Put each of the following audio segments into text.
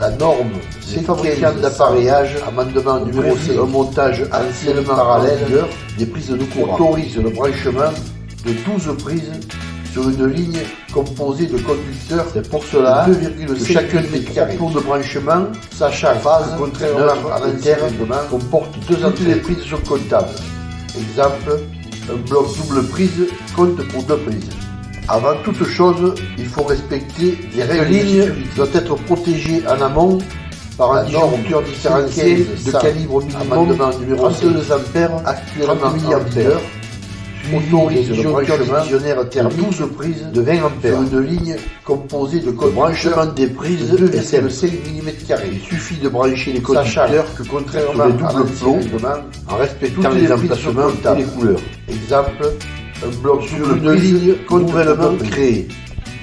La norme, c'est fabricant d'appareillage, amendement numéro 5, un montage anciennement parallèle des prises de courant, autorise le branchement de 12 prises sur une ligne composée de conducteurs. C'est pour cela que chacun des 4 tours de branchement, sachant phase, contrairement à l'interne, comporte 2 entrées. Les prises sont comptables. Exemple, un bloc double prise compte pour 2 prises. Avant toute chose, il faut respecter des règles. Cette ligne doit être protégée en amont par un disjoncteur différentiel de calibre minimum 32 ampères, actuellement 30 mA, autorise le branchement divisionnaire thermique 12 prises de 20 ampères sur une ligne composée de branchement des prises de 2,5 mm². Il suffit de brancher les conducteurs que contrairement sur les doubles plots, en respectant les emplacements et les couleurs. Exemple, un bloc sur une ligne nouvellement créée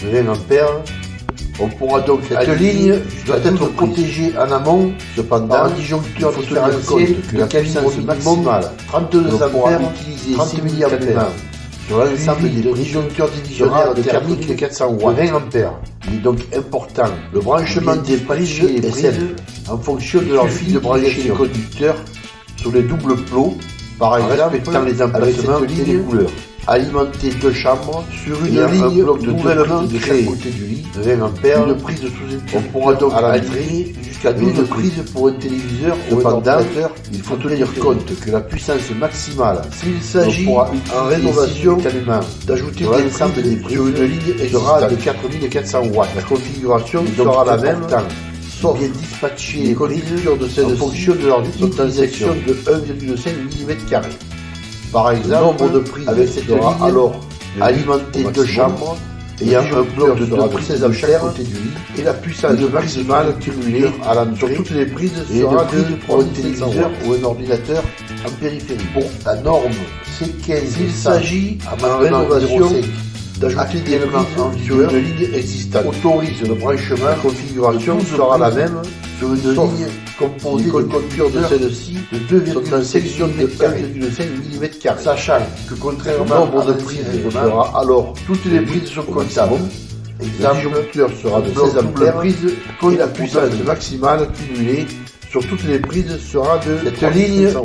de 20 ampères. On pourra donc cette ligne doit être protégée en amont, cependant par un disjoncteur différentiel de calibre maximale 32 ampères, 30 mA sur l'ensemble des disjoncteurs divisionnaires thermiques de 400 watts, 20 ampères. Il est donc important le branchement des prises et les prises en fonction de leur fil de brancher les conducteurs sur les doubles plots, par exemple respectant les emplacements et les couleurs. Alimenter 2 chambres sur une ligne bloc de nouvellement de chaque côté du lit de 20 ampères, une prise sous-écouteurs. On pourra donc aligner jusqu'à 12 prises pour un téléviseur ou un ordinateur. Il faut tenir compte que la puissance maximale, s'il s'agit en rénovation d'ajouter l'ensemble des prises sur une ligne sera de 4400 watts. La configuration sera la même, sauf bien dispatcher les conducteurs de celle-ci en fonction de leur utilisation de 1,5 mm². Par exemple, nombre de prises avec cette ligne alors alimenter 2 chambres ayant un bloc de 2 prises à chaque côté du lit et la puissance maximale cumulée à l'entrée sur toutes les prises sera de pour un téléviseur ou un ordinateur en périphérie. Bon, la norme c'est qu'il s'agit en rénovation d'ajouter des prises sur une ligne existante. Autorise le branchement, la configuration sera la même sur une ligne composée de conducteurs de celle-ci de 2,5 mm², sachant que contrairement au nombre de prises sera alors toutes les prises sont comptables. Exemple, le disjoncteur sera de 16 ampères et la puissance maximale cumulée sur toutes les prises sera de cette ligne